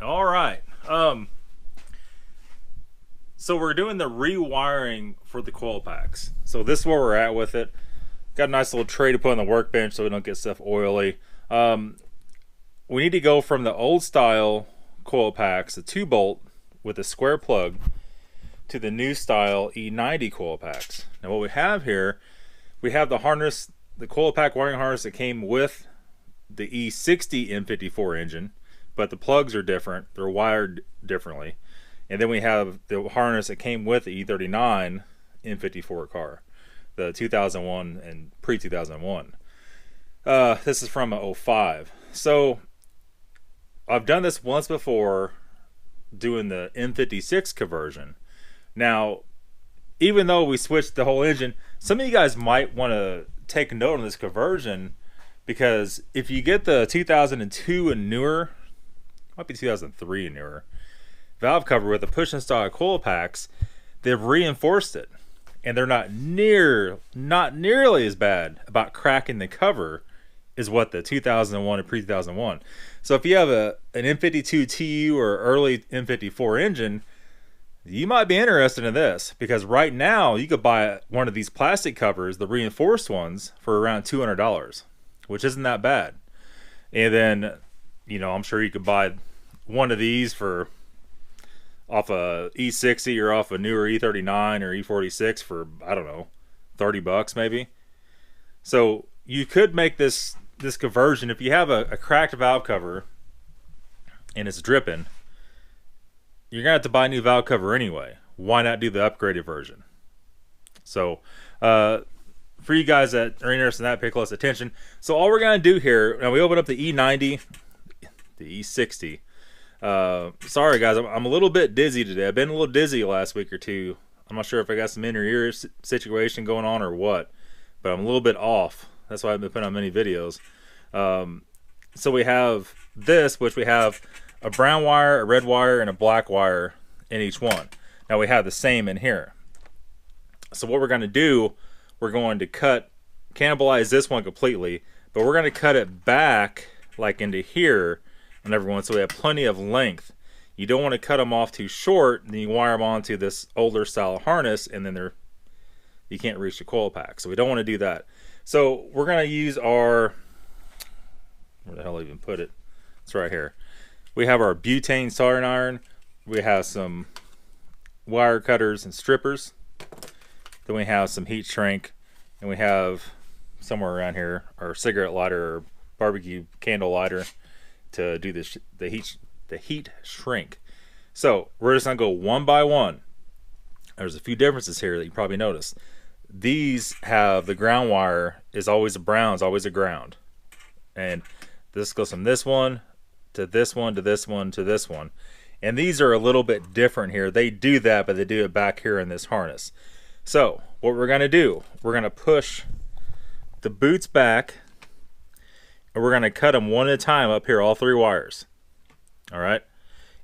All right. So we're doing the rewiring for the coil packs. So this is where we're at with it. Got a nice little tray to put on the workbench so we don't get stuff oily. We need to go from the old style coil packs, the 2-bolt with a square plug, to the new style E90 coil packs. Now what we have here, we have the harness, the coil pack wiring harness that came with the E60 M54 engine, but the plugs are different. They're wired differently. And then we have the harness that came with the E39 M54 car, the 2001 and pre-2001. This is from a '05. So I've done this once before doing the M56 conversion. Now, even though we switched the whole engine, some of you guys might want to take note on this conversion, because if you get the 2002 and newer, might be 2003 and newer, valve cover with the push and start coil packs, they've reinforced it, and they're not nearly as bad about cracking the cover as what the 2001 and pre-2001. So if you have an M52tu or early M54 engine, you might be interested in this, because right now you could buy one of these plastic covers, the reinforced ones, for around $200, which isn't that bad. And then, I'm sure you could buy one of these for off a E60 or off a newer E39 or E46 for, I don't know, $30 maybe. So you could make this conversion. If you have a cracked valve cover and it's dripping, you're gonna have to buy a new valve cover anyway. Why not do the upgraded version? So for you guys that are interested in that, pay close attention. So all we're gonna do here, now we open up the E90, the E60. Sorry guys, I'm a little bit dizzy today. I've been a little dizzy the last week or two. I'm not sure if I got some inner ear situation going on or what, but I'm a little bit off. That's why I've been putting out many videos. So we have this, which we have a brown wire, a red wire, and a black wire in each one. Now we have the same in here. So what we're going to do, we're going to cannibalize this one completely, but we're going to cut it back like into here on everyone, so we have plenty of length. You don't want to cut them off too short, and then you wire them onto this older style harness, and then you can't reach the coil pack. So we don't want to do that. So we're going to use our, where the hell I even put it? It's right here. We have our butane soldering iron. We have some wire cutters and strippers. Then we have some heat shrink, and we have somewhere around here our cigarette lighter or barbecue candle lighter to do this, the heat shrink. So we're just gonna go one by one. There's a few differences here that you probably noticed. These have the ground wire is always a brown, is always a ground, and this goes from this one to this one to this one to this one. And these are a little bit different here. They do that, but they do it back here in this harness. So what we're gonna do, we're gonna push the boots back, and we're gonna cut them one at a time up here, all 3 wires. All right.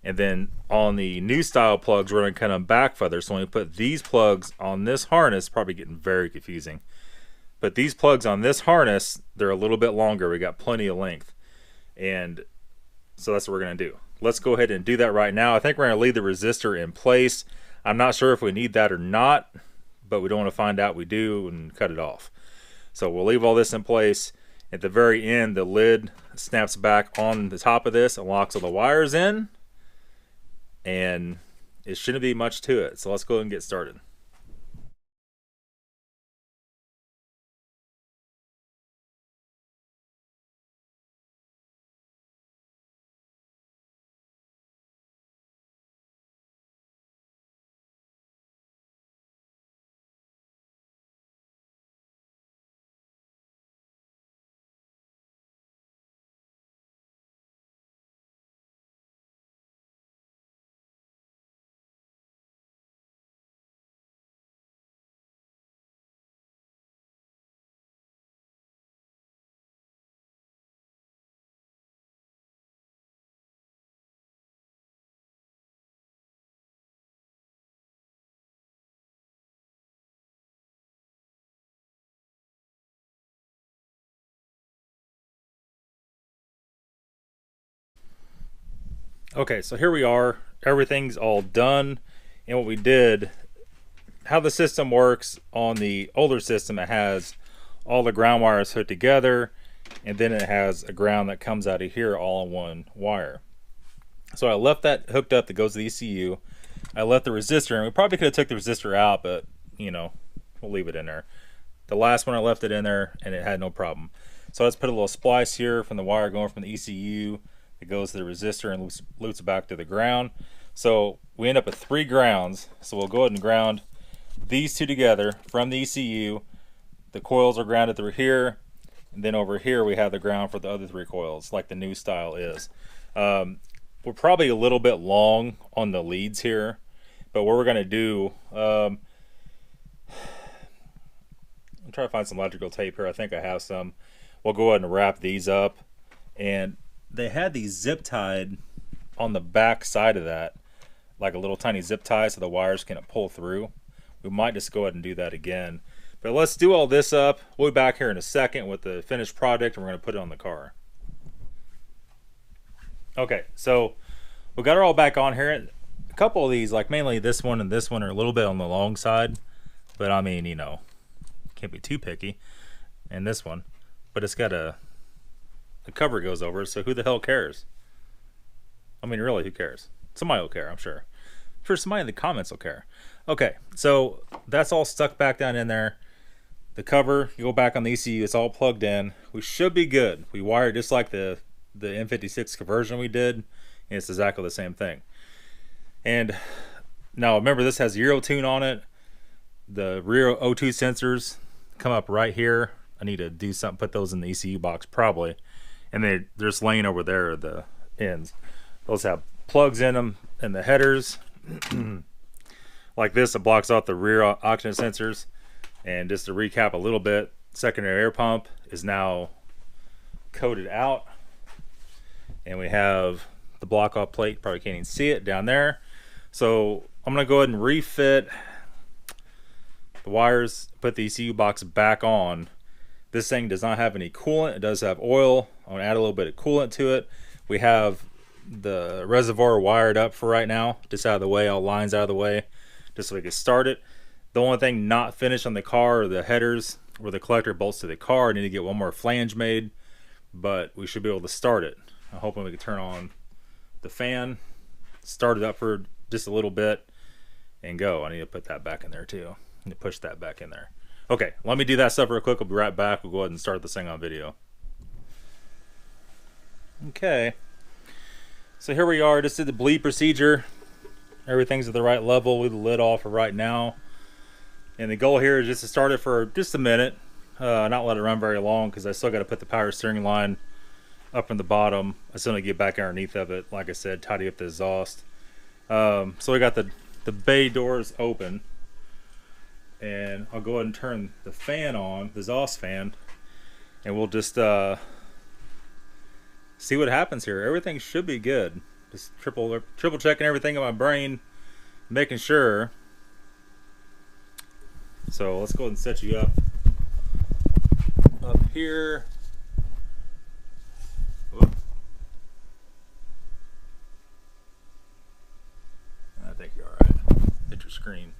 And then on the new style plugs, we're gonna cut them back further. So when we put these plugs on this harness, probably getting very confusing, but these plugs on this harness, they're a little bit longer. We got plenty of length. And so that's what we're gonna do. Let's go ahead and do that right now. I think we're gonna leave the resistor in place. I'm not sure if we need that or not, but we don't want to find out we do and cut it off. So we'll leave all this in place. At the very end, the lid snaps back on the top of this and locks all the wires in, and it shouldn't be much to it. So let's go ahead and get started. Okay, so here we are. Everything's all done. And what we did, how the system works on the older system, it has all the ground wires hooked together, and then it has a ground that comes out of here all in one wire. So I left that hooked up that goes to the ECU. I left the resistor, and we probably could have took the resistor out, but you know, we'll leave it in there. The last one I left it in there, and it had no problem. So let's put a little splice here from the wire going from the ECU. It goes to the resistor and loops back to the ground. So we end up with 3 grounds. So we'll go ahead and ground these 2 together from the ECU. The coils are grounded through here, and then over here we have the ground for the other 3 coils, like the new style is. We're probably a little bit long on the leads here, but what we're going to do, I'm trying to find some electrical tape here. I think I have some. We'll go ahead and wrap these up, and they had these zip tied on the back side of that, like a little tiny zip tie so the wires can pull through. We might just go ahead and do that again. But let's do all this up. We'll be back here in a second with the finished product, and we're going to put it on the car. Okay, so we got it all back on here. A couple of these, like mainly this one and this one, are a little bit on the long side. But I mean, you know, can't be too picky. And this one. But it's got the cover goes over, so who the hell cares? I mean, really, who cares? Somebody will care, I'm sure. I'm sure somebody in the comments will care. Okay, so that's all stuck back down in there. The cover, you go back on the ECU, it's all plugged in. We should be good. We wired just like the M56 conversion we did, and it's exactly the same thing. And now remember, this has Euro tune on it. The rear O2 sensors come up right here. I need to do something, put those in the ECU box probably. And they're just laying over there at the ends. Those have plugs in them and the headers. Like this, it blocks out the rear oxygen sensors. And just to recap a little bit, secondary air pump is now coated out. And we have the block off plate, probably can't even see it down there. So I'm gonna go ahead and refit the wires, put the ECU box back on. This thing does not have any coolant. It does have oil. I'm gonna add a little bit of coolant to it. We have the reservoir wired up for right now, just out of the way, all lines out of the way, just so we can start it. The only thing not finished on the car are the headers where the collector bolts to the car. I need to get one more flange made, but we should be able to start it. I'm hoping we can turn on the fan, start it up for just a little bit, and go. I need to put that back in there too. I need to push that back in there. Okay, let me do that stuff real quick. We'll be right back. We'll go ahead and start this thing on video. Okay, so here we are. Just did the bleed procedure. Everything's at the right level. Leave the lid off for right now. And the goal here is just to start it for just a minute. Not let it run very long, because I still got to put the power steering line up in the bottom. I still need to get back underneath of it. Like I said, tidy up the exhaust. So we got the bay doors open. And I'll go ahead and turn the fan on, the exhaust fan, and we'll just see what happens here. Everything should be good. Just triple checking everything in my brain, making sure. So let's go ahead and set you up here. Whoop. I think you're all right. Hit your screen.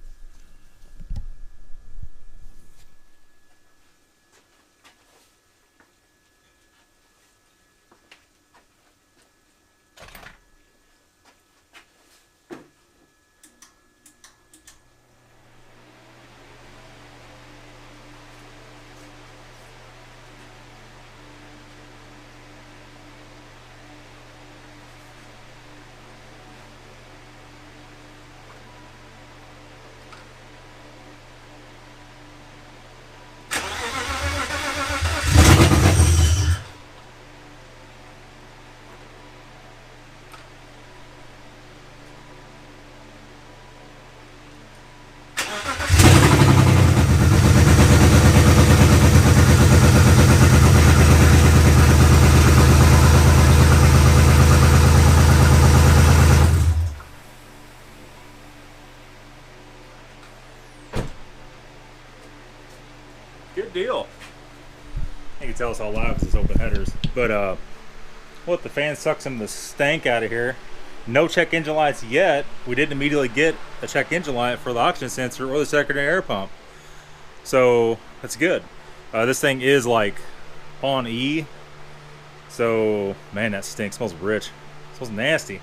Good deal. You can tell it's all loud because it's open headers. But we'll let the fan suck some of the stank out of here. No check engine lights yet. We didn't immediately get a check engine light for the oxygen sensor or the secondary air pump. So that's good. This thing is like on E. So, man, that stinks. Smells rich. Smells nasty.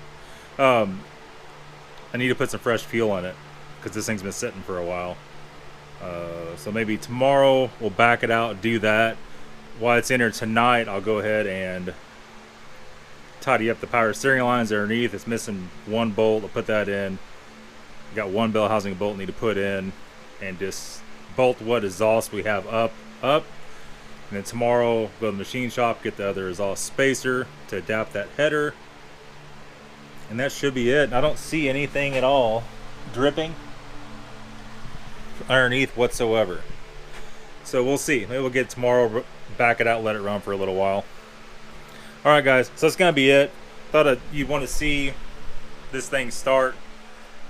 I need to put some fresh fuel in it because this thing's been sitting for a while. So maybe tomorrow we'll back it out and do that. While it's in here tonight, I'll go ahead and tidy up the power steering lines underneath. It's missing one bolt. I'll put that in. Got one bell housing bolt need to put in, and just bolt what exhaust we have up. And then tomorrow go to the machine shop, get the other exhaust spacer to adapt that header, and that should be it. I don't see anything at all dripping underneath whatsoever. So we'll see. Maybe we'll get tomorrow, back it out, let it run for a little while. Alright guys, so that's gonna be it. Thought you'd want to see this thing start.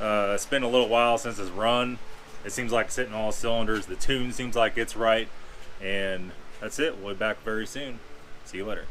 It's been a little while since it's run. It seems like it's hitting all cylinders. The tune seems like it's right. And that's it. We'll be back very soon. See you later.